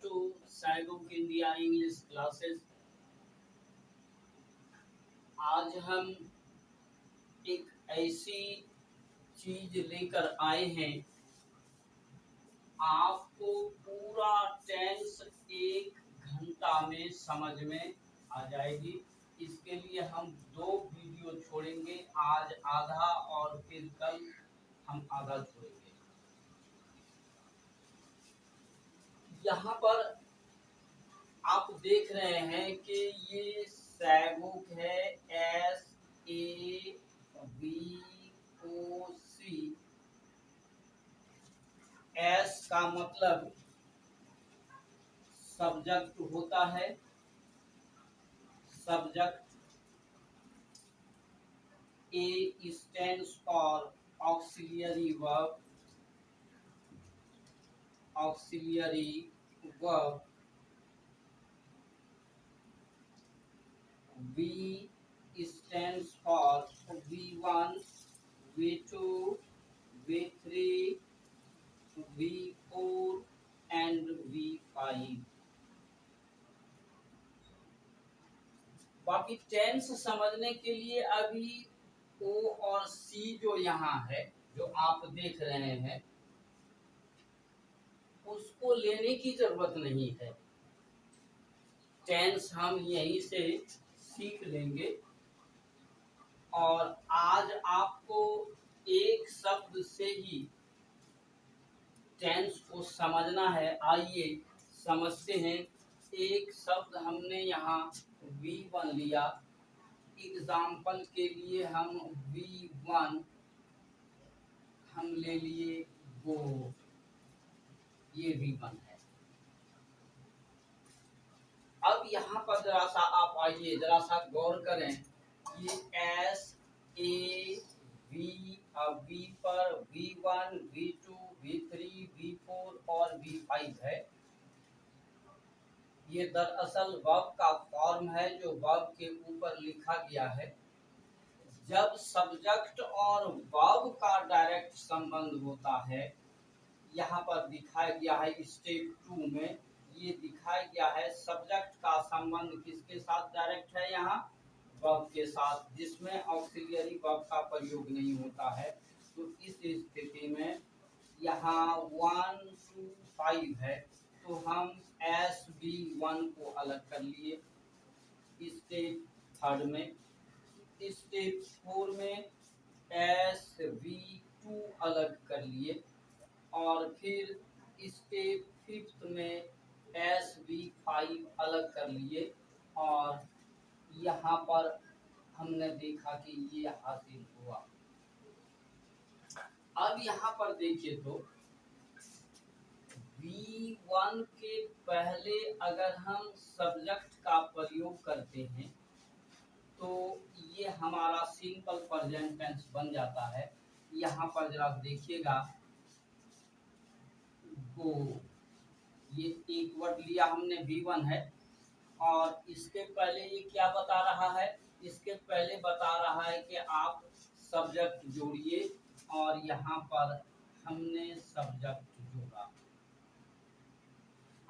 to साइबुक India English classes. आज हम एक ऐसी चीज लेकर आए हैं, आपको पूरा टेंस 1 घंटा में समझ में आ जाएगी। इसके लिए हम 2 वीडियो छोड़ेंगे, आज आधा और फिर कल हम आधा छोड़ेंगे। यहाँ पर आप देख रहे हैं कि ये सैबुक है, SAVOC। एस का मतलब सब्जेक्ट होता है, subject. A stands for auxiliary verb, auxiliary verb। V stands for V1, V2, V3, V4 and V5। बाकी टेंस समझने के लिए अभी O और C जो यहाँ है, जो आप देख रहे हैं, उसको लेने की जरूरत नहीं है। टेंस हम यहीं से सीख लेंगे। और आज आपको एक शब्द से ही टेंस को समझना है। आइए समझते हैं। एक शब्द हमने यहाँ V1 लिया, एग्जाम्पल के लिए हम V1 हम ले लिए गो, ये V1 है। अब यहाँ पर जरा सा आप आइए, जरा सा गौर करें। ये V पर V1, V2, V3, V4 और V5 है। ये दरअसल वर्ब का फॉर्म है जो वर्ब के ऊपर लिखा गया है। जब सब्जेक्ट और वर्ब का डायरेक्ट संबंध होता है, यहाँ पर दिखाया गया है स्टेप 2 में, ये दिखाया गया है सब्जेक्ट का संबंध किसके साथ डायरेक्ट है, यहाँ वर्ब के साथ, जिसमें ऑक्सिलियरी वर्ब का प्रयोग नहीं होता है। तो इस स्थिति में यहाँ 1 to 5 है, तो हम SB1 को अलग कर लिए स्टेप 3 में। स्टेप 4 में SB2 अलग कर लिए और फिर स्टेप 5 में SB5 अलग कर लिए। और यहाँ पर हमने देखा कि ये हासिल हुआ। अब यहाँ पर देखिए तो V1 के पहले अगर हम सब्जेक्ट का प्रयोग करते हैं तो ये हमारा सिंपल प्रेजेंट टेंस बन जाता है। यहाँ पर जरा देखिएगा, गो, ये एक वर्ड लिया हमने V1 है, और इसके पहले ये क्या बता रहा है, इसके पहले बता रहा है कि आप सब्जेक्ट जोड़िए, और यहाँ पर हमने सब्जेक्ट जोड़ा,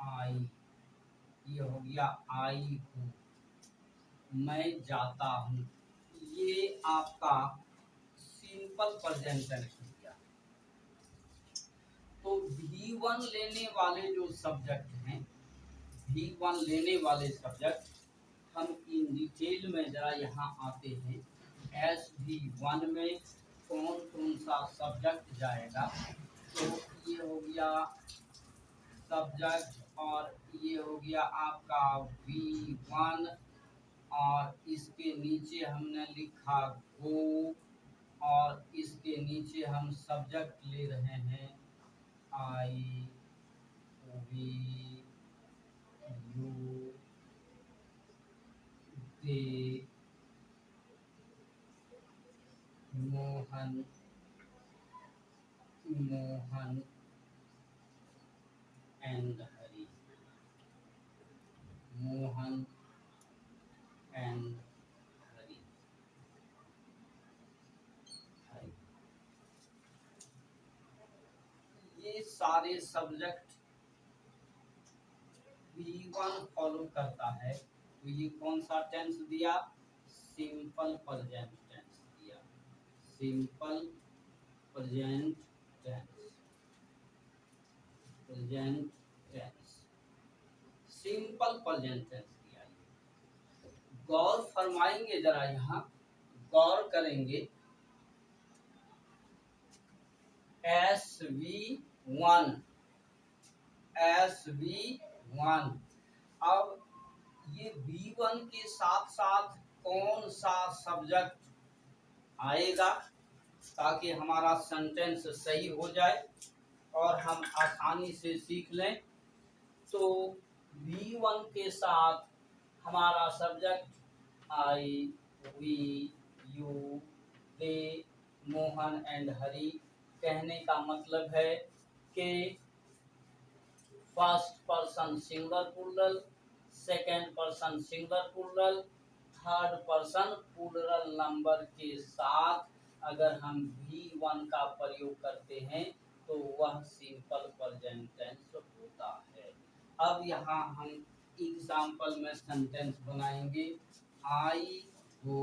आई, ये हो गया आई हूँ, मैं जाता हूँ। ये आपका सिंपल प्रेजेंट टेंस हो गया। तो V1 लेने वाले जो सब्जेक्ट हैं, V1 लेने वाले सब्जेक्ट, हम इन डिटेल में जरा यहाँ आते हैं। SB1 में कौन कौन सा सब्जेक्ट जाएगा, तो ये हो गया सब्जेक्ट, और ये हो गया आपका V1, और इसके नीचे हमने लिखा गो, और इसके नीचे हम सब्जेक्ट ले रहे हैं I, we, you, they, Mohan, Mohan and Hari, Mohan and Hari, Hari. ये सारे सब्जेक्ट V1 फॉलो करता है तो ये कौन सा टेंस दिया, सिंपल प्रेजेंट टेंस दिया, simple present tense, present tense, simple present tense दिया। गौर फरमाएंगे, जरा यहाँ गौर करेंगे, SV1, SV1, अब ये V1 के साथ साथ कौन सा सब्जेक्ट आएगा ताकि हमारा सेंटेंस सही हो जाए और हम आसानी से सीख लें। तो V1 के साथ हमारा subject I, we, you, they, Mohan and Hari. कहने का मतलब है कि first person singular plural, second person singular plural, third person plural number के साथ अगर हम V1 का प्रयोग करते हैं तो वह सिंपल प्रेजेंट टेंस होता है। अब यहाँ हम एग्जाम्पल में सेंटेंस बनाएंगे। आई गो,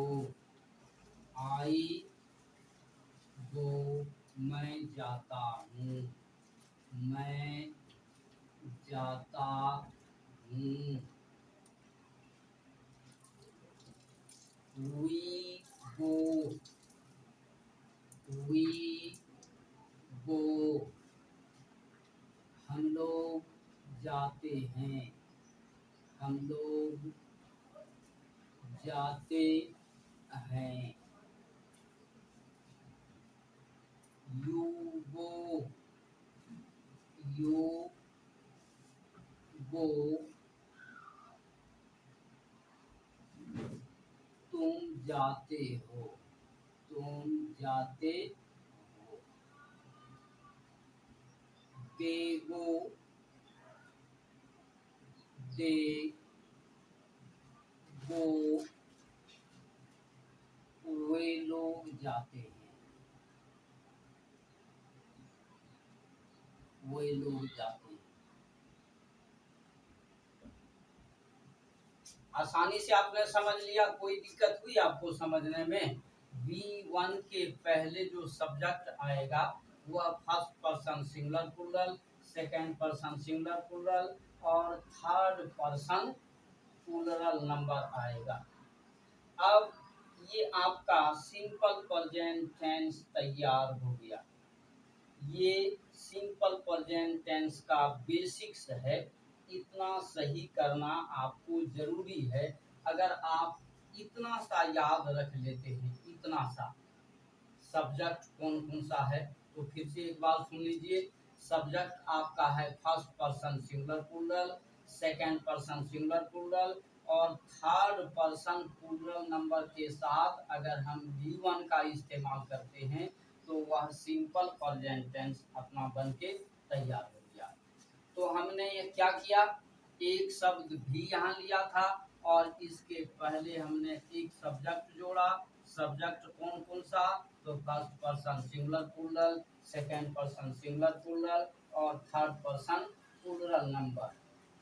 मैं जाता हूँ, मैं जाता हूँ। We go, हम लोग जाते हैं, हम लोग जाते हैं। You go, तुम जाते हो, तुम जाते हो। They go, वे लोग जाते हैं, वे लोग जाते हैं। आसानी से आपने समझ लिया, कोई दिक्कत हुई आपको समझने में? V1 के पहले जो सब्जेक्ट आएगा वह first person singular plural, second person singular plural और थर्ड पर्सन प्लूरल नंबर आएगा। अब ये आपका सिंपल प्रेजेंट टेंस तैयार हो गया। ये सिंपल प्रेजेंट टेंस का बेसिक्स है, इतना सही करना आपको जरूरी है। अगर आप इतना सा याद रख लेते हैं, इतना सा सब्जेक्ट कौन कौन सा है, तो फिर से एक बार सुन लीजिए। सब्जेक्ट आपका है first person singular plural, second person singular plural और थर्ड पर्सन प्लूरल नंबर के साथ अगर हम V1 का इस्तेमाल करते हैं तो वह सिंपल प्रेजेंट टेंस अपना बन के तैयार हो गया। तो हमने ये क्या किया, एक शब्द भी यहाँ लिया था और इसके पहले हमने एक सब्जेक्ट जोड़ा। सब्जेक्ट कौन कौन सा, तो first person singular plural, second person singular plural और थर्ड पर्सन प्लूरल नंबर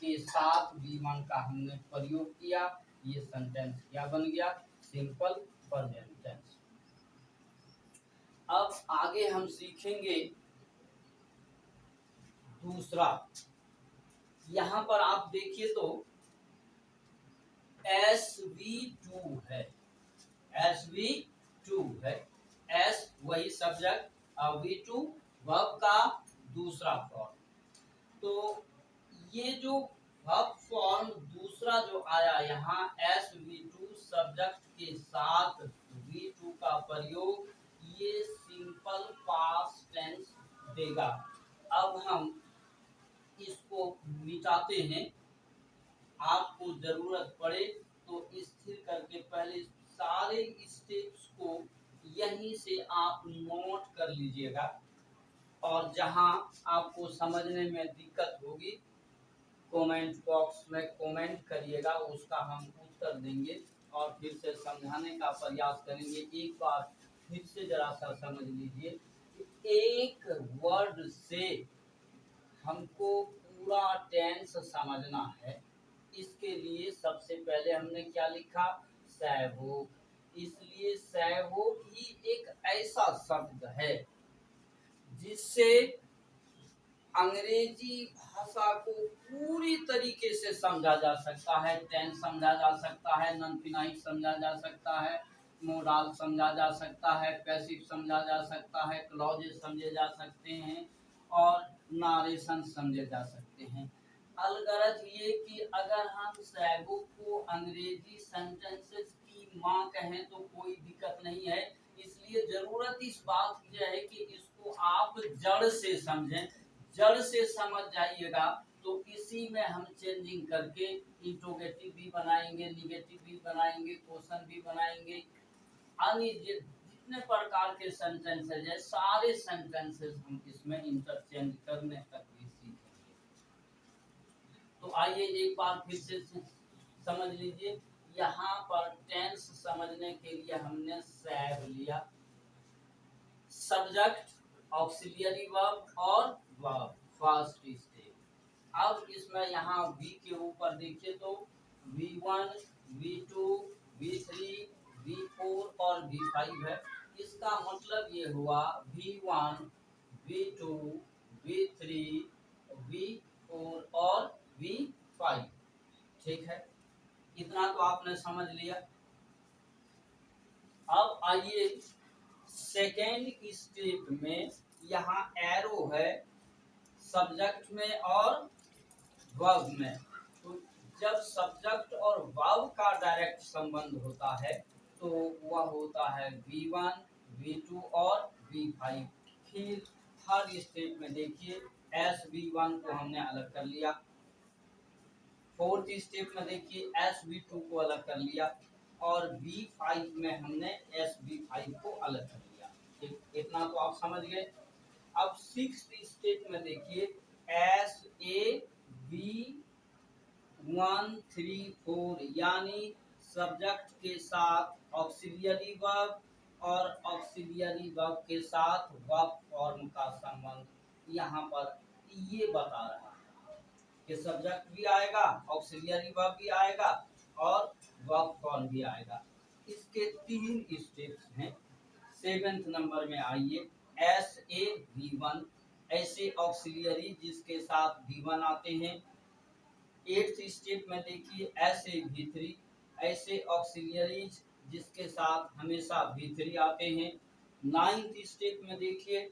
के साथ V1 का हमने प्रयोग किया। ये सेंटेंस क्या बन गया, सिंपल प्रेजेंट टेंस। अब आगे हम सीखेंगे दूसरा। यहाँ पर आप देखिए तो SV2 है, SV2 है। S वही सब्जेक्ट और V2 वर्ब का दूसरा फॉर्म। तो ये जो वर्ब फॉर्म दूसरा जो आया यहाँ SV2 सब्जेक्ट के साथ V2 का प्रयोग, ये सिंपल पास्ट टेंस देगा। अब हम इसको मिटाते हैं, आपको जरूरत पड़े तो स्थिर करके पहले सारे स्टेप्स को यहीं से आप नोट कर लीजिएगा और जहां आपको समझने में दिक्कत होगी कमेंट बॉक्स में कमेंट करिएगा, उसका हम उत्तर देंगे और फिर से समझाने का प्रयास करेंगे। एक बार फिर से जरा सा समझ लीजिए, एक वर्ड से हमको पूरा टेंस समझना है। इसके लिए सबसे पहले हमने क्या लिखा, सहभोग। इसलिए सहभोग ही एक ऐसा शब्द है जिससे अंग्रेजी भाषा को पूरी तरीके से समझा जा सकता है। टेंस समझा जा सकता है, नॉन फिनाइट समझा जा सकता है, मोडाल समझा जा सकता है, पैसिव समझा जा सकता है, क्लॉजेस समझे जा सकते हैं और नारेशन समझे जा सकते हैं। अलगरज ये कि अगर हम सहभोग को अंग्रेजी सेंटेंसेस की माँ कहें तो कोई दिक्कत नहीं है। इसलिए जरूरत इस बात की है कि इसको आप जड़ से समझें। जड़ से समझ जाइएगा तो इसी में हम चेंजिंग करके इंट्रोगेटिव भी बनाएंगे, निगेटिव भी बनाएंगे, क्वेश्चन भी बनाएंगे, अन्य जितने प्रकार के सेंटेंसेज है सारे सेंटेंसेज हम इसमें इंटरचेंज करने तक भी सीखेंगे। तो आइए एक बार फिर से समझ लीजिए। यहाँ पर टेंस समझने के लिए हमने सैव लिया, सब्जेक्ट, ऑक्सिलियरी वर्ब और वर्ब, फर्स्ट स्टेप। अब इसमें यहाँ V के ऊपर देखिए तो V1, V2, V3, V4 और V5 है। इसका मतलब ये हुआ V1, V2, V3, V4 और V5। ठीक है, इतना तो आपने समझ लिया। अब आइए सेकेंड स्टेप में, यहाँ एरो है सब्जेक्ट में और वर्ब में। तो जब सब्जेक्ट और वर्ब का डायरेक्ट संबंध होता है तो वह होता है V1, V2 और V5। फिर थर्ड स्टेप में देखिए SB1 को हमने अलग कर लिया, फोर्थ स्टेप में देखिए SB2 को अलग कर लिया और B5 में हमने SB5 को अलग कर लिया। इतना तो आप समझ गए। अब सिक्स्थ स्टेप में देखिए SAB1, 3, 4 यानी सब्जेक्ट के साथ ऑक्सिलियरी वर्ब और ऑक्सिलियरी वर्ब के साथ वर्ब फॉर्म का संबंध यहाँ पर ये बता रहा है कि सब्जेक्ट भी आएगा, ऑक्सिलियरी वर्ब भी आएगा और वर्ब फॉर्म भी आएगा। इसके 3 स्टेप्स हैं। 7th नंबर में आइए SAV1, ऐसे ऑक्सिलियरी जिसके साथ V1 आते हैं। 8th स्टेप में देखिए SAV3, ऐसे ऑक्सिलियरीज जिसके साथ हमेशा V3 आते हैं। 9th स्टेप में देखिए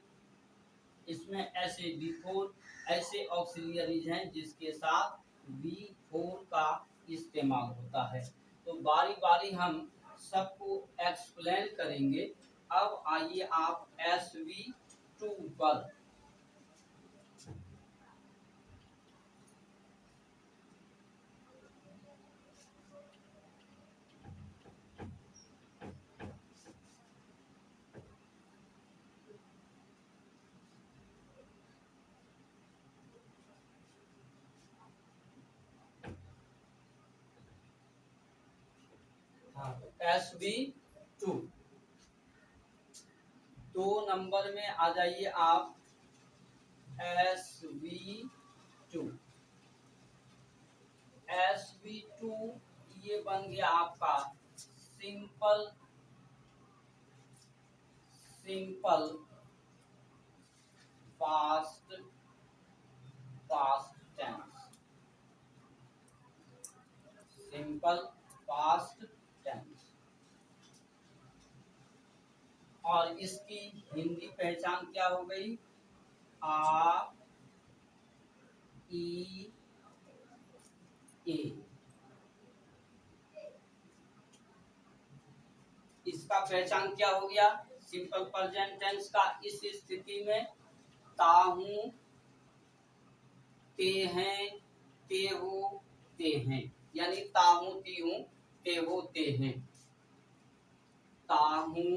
इसमें SAV4, ऐसे ऑक्सिलियरीज हैं जिसके साथ V4 का इस्तेमाल होता है। तो बारी बारी हम सबको एक्सप्लेन करेंगे। अब आइए आप SV2 पर। SV2 2 नंबर में आ जाइए आप। SV2 ये बन गया आपका simple past tense. Simple past tense. और इसकी हिंदी पहचान क्या हो गई? आ ई ए। इसका पहचान क्या हो गया? सिंपल प्रेजेंट टेंस का इस स्थिति में ताहू, ते हैं, ते हो, ते हैं, यानी ताहू, ती हूं, ते हो, ते हैं। ताहू,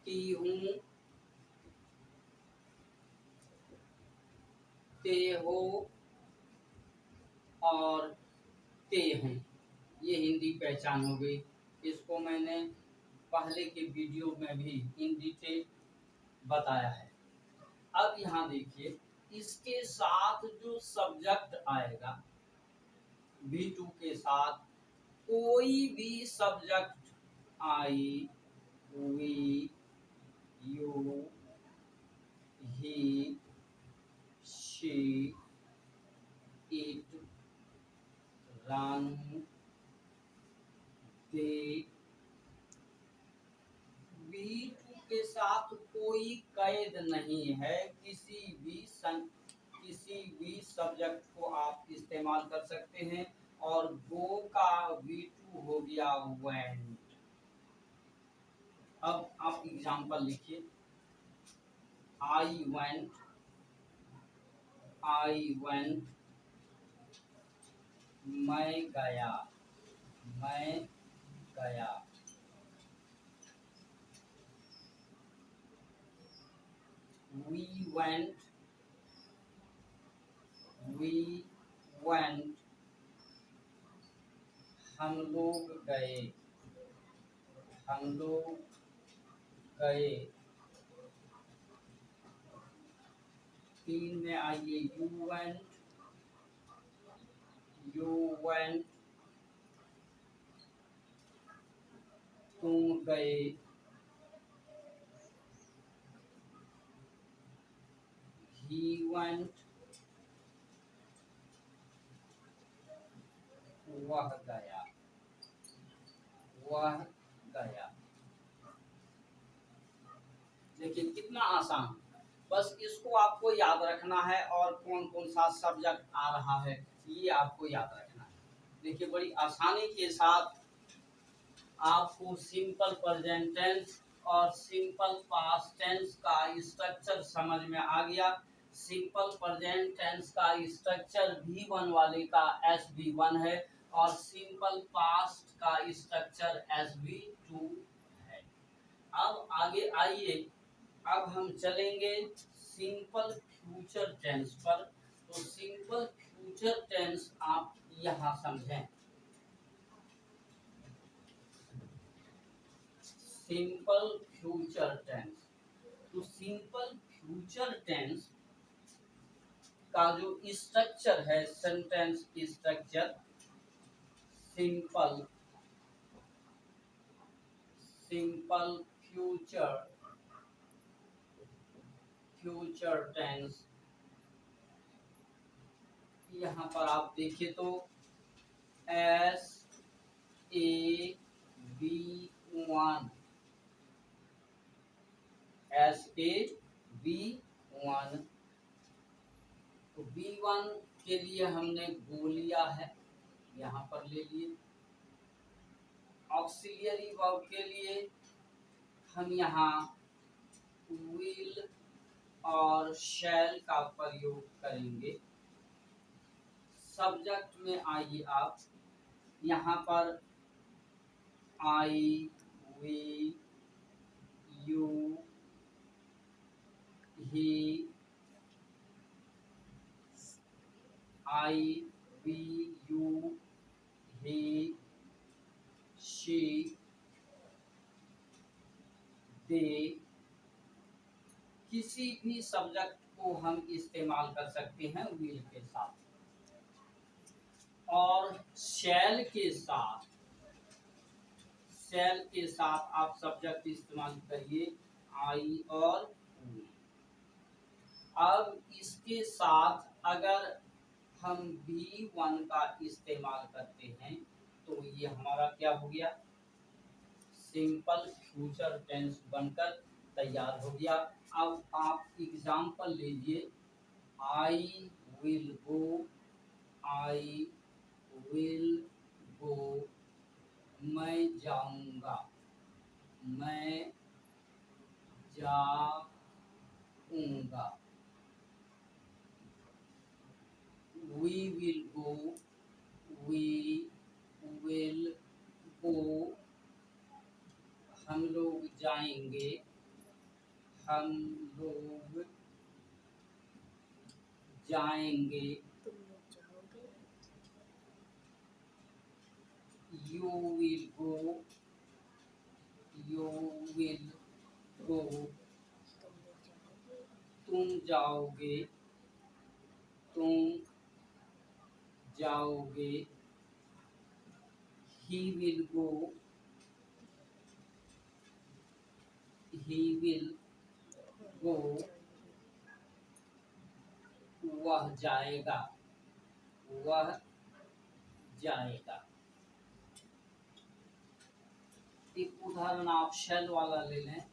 ती हूं, ते हो और ते हैं। ये हिंदी पहचान हो गई। इसको मैंने पहले के वीडियो में भी इन डिटेल बताया है। अब यहाँ देखिए इसके साथ जो सब्जेक्ट आएगा V2 के साथ कोई भी subject I, we, you, he, she, it, रन, दे, V2 के साथ कोई कैद नहीं है। किसी भी सब्जेक्ट को आप इस्तेमाल कर सकते हैं। और गो का V2 हो गया वेंट। अब आप एग्जांपल लिखिए। आई वेंट, मैं गया, मैं गया। We went, हम लोग गए, हम लोग गए। 3 में आइए, you went, तुम गए। He went, वह गया, वह गया। देखिए कितना आसान, बस इसको आपको याद रखना है और कौन कौन सा सब्जेक्ट आ रहा है ये आपको याद रखना है। देखिए बड़ी आसानी के साथ आपको सिंपल प्रेजेंट टेंस और सिंपल पास्ट टेंस का स्ट्रक्चर समझ में आ गया। सिंपल प्रेजेंट टेंस का स्ट्रक्चर V1 वाले का SB1 है और सिंपल पास्ट का स्ट्रक्चर SB2 है। अब आगे आइए, अब हम चलेंगे सिंपल फ्यूचर टेंस पर। तो सिंपल फ्यूचर टेंस आप यहाँ समझें। सिंपल फ्यूचर टेंस, तो सिंपल फ्यूचर टेंस का जो स्ट्रक्चर है, sentence structure, simple future tense. यहाँ पर आप देखिए तो SAB1 तो B1 के लिए हमने गो लिया है, यहाँ पर ले लिए। ऑक्सिलियरी वर्ब के लिए हम यहाँ विल और शैल का प्रयोग करेंगे। सब्जेक्ट में आइए आप, यहाँ पर I, we, you, he, I, we, you, he, she, they. किसी भी सब्जेक्ट को हम इस्तेमाल कर सकते हैं विल के साथ। और शैल के साथ आप सब्जेक्ट इस्तेमाल करिए आई और वी। अब इसके साथ अगर हम B1 का इस्तेमाल करते हैं तो ये हमारा क्या हो गया, सिंपल फ्यूचर टेंस बनकर तैयार हो गया। अब आप एग्जाम्पल लीजिए, I will go, I will go, मैं जाऊंगा, मैं जाऊंगा। We will go, we will go, हम लोग जाएंगे, हम लोग जाएंगे। You will go, you will go, तुम जाओगे, तुम जाओगे, he will go, he will go, वह जाएगा, वह जाएगा। एक उदाहरण आप शैल वाला ले लें,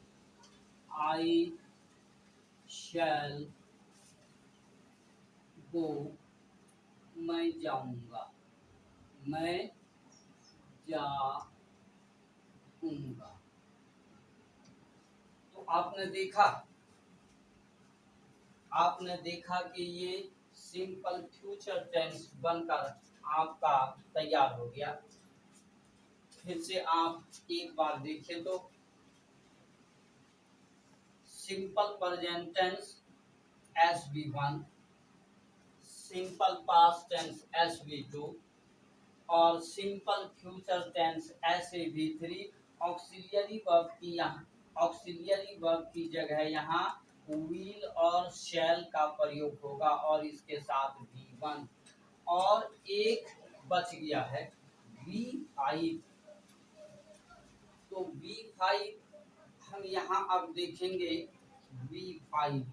आई शैल गो, मैं जाऊंगा, मैं जाऊंगा। तो आपने देखा कि ये सिंपल फ्यूचर टेंस बनकर आपका तैयार हो गया। फिर से आप एक बार देखें तो simple present tense SB1, simple past tense SB2 और simple future tense SAB3। Auxiliary verb की जगह यहाँ विल और शैल का प्रयोग होगा और इसके साथ V1 और एक बच गया है V5। तो V5 हम यहाँ अब देखेंगे V5।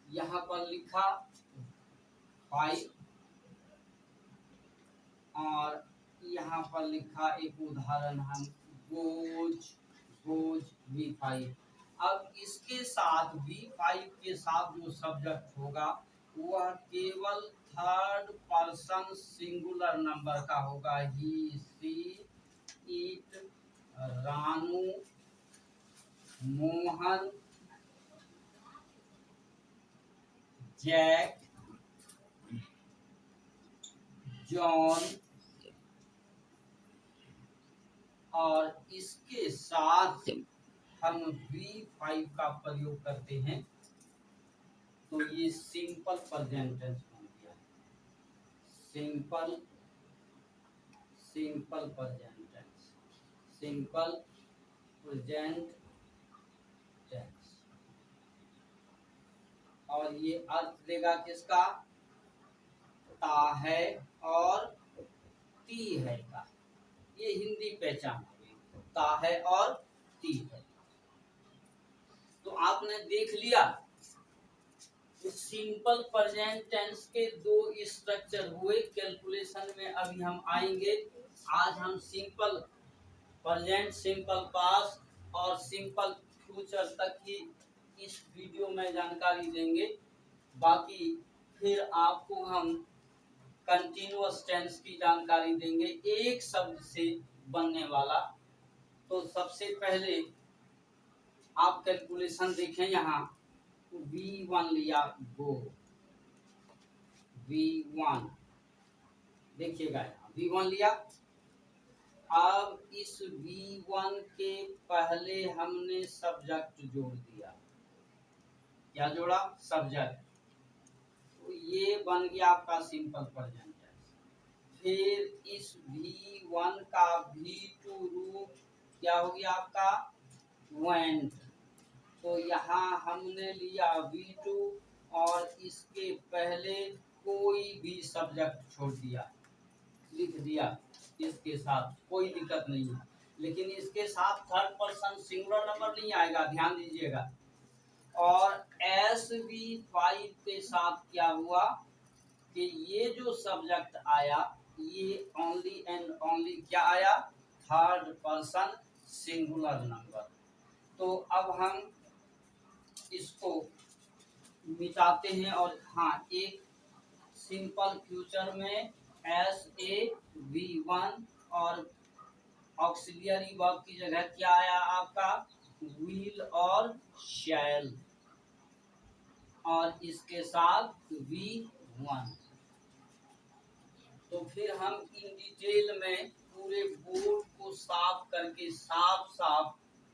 यहाँ पर लिखा 5 और यहाँ पर लिखा एक उदाहरण हम गोज V5। अब इसके साथ V5 के साथ जो सब्जेक्ट होगा वह केवल थर्ड पर्सन सिंगुलर नंबर का होगा। He, she, it, Ranu, Mohan, Jack, John और इसके साथ हम V5 का प्रयोग करते हैं तो ये सिंपल प्रेजेंट टेंस बन गया। Simple present tense, simple present tense. और ये अर्थ देगा किसका? ता है और ती है का। ये हिंदी पहचान हो गई, ता है और ती है। तो आपने देख लिया सिंपल प्रेजेंट टेंस के दो स्ट्रक्चर हुए। कैलकुलेशन में अभी हम आएंगे। आज हम सिंपल प्रेजेंट, सिंपल पास्ट और सिंपल फ्यूचर तक की इस वीडियो में जानकारी देंगे। बाकी फिर आपको हम कंटिन्यूअस टेंस की जानकारी देंगे, एक शब्द से बनने वाला। तो सबसे पहले आप कैलकुलेशन देखें, यहाँ V1 लिया, गो, V1 देखिएगा, यहाँ V1 लिया। अब इस V1 के पहले हमने सब्जेक्ट जोड़ दिया। क्या जोड़ा? सब्जेक्ट। तो ये बन गया आपका सिंपल प्रेजेंट टेंस। फिर इस V1 का V2 रूप क्या हो गया आपका? वेंट। तो यहाँ हमने लिया V2 और इसके पहले कोई भी सब्जेक्ट छोड़ दिया, लिख दिया इसके साथ, कोई दिक्कत नहीं है। लेकिन इसके साथ थर्ड पर्सन सिंगुलर नंबर नहीं आएगा, ध्यान दीजिएगा। और SB5 के साथ क्या हुआ कि ये जो सब्जेक्ट आया ये ओनली एंड ओनली क्या आया? Third person singular number. तो अब हम इसको मिटाते हैं और हाँ, एक सिंपल फ्यूचर में SAV1 और ऑक्सिलियरी वर्ब की जगह क्या आया आपका? विल और शैल और इसके साथ V1। तो फिर हम इन डिटेल में पूरे बोर्ड को साफ करके साफ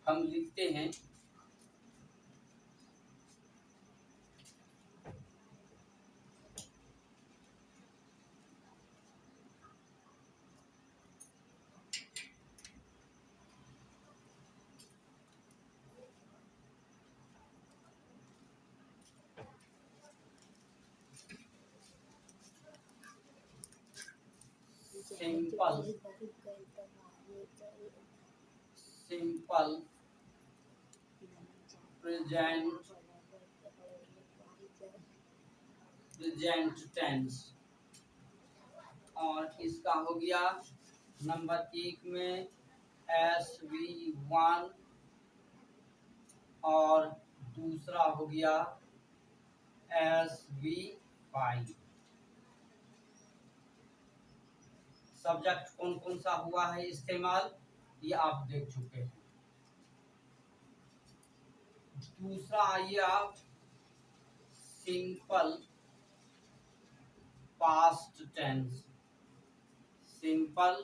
हम लिखते हैं सिंपल प्रेजेंट टेंस। और इसका हो गया नंबर 1 में SV1 और दूसरा हो गया SV5। सब्जेक्ट कौन कौन सा हुआ है इस्तेमाल, ये आप देख चुके हैं। दूसरा आइए आप simple past tense. Simple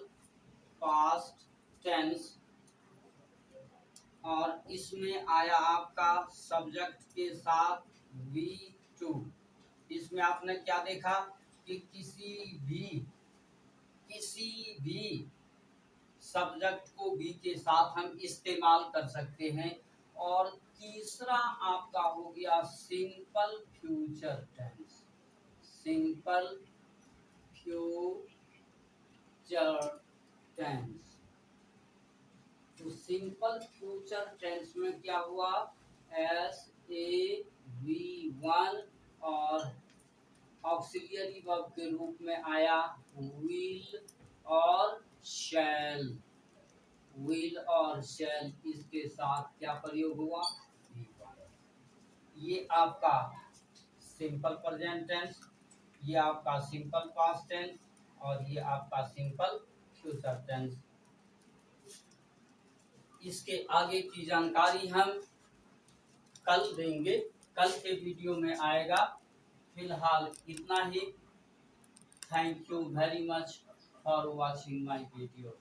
past tense, और इसमें आया आपका सब्जेक्ट के साथ V2। इसमें आपने क्या देखा कि किसी भी सब्जेक्ट को भी के साथ हम इस्तेमाल कर सकते हैं। और तीसरा आपका हो गया simple future tense. Simple future tense. तो सिंपल फ्यूचर टेंस में क्या हुआ, SAV1 और ऑक्सिलियरी वर्ब के रूप में आया विल और शैल। विल और शैल, इसके साथ क्या प्रयोग हुआ, ये आपका सिंपल प्रेजेंट टेंस, ये आपका सिंपल पास्ट टेंस, और ये आपका सिंपल फ्यूचर टेंस। इसके आगे की जानकारी हम कल देंगे, कल के वीडियो में आएगा। फिलहाल इतना ही। Thank you very much for watching my video.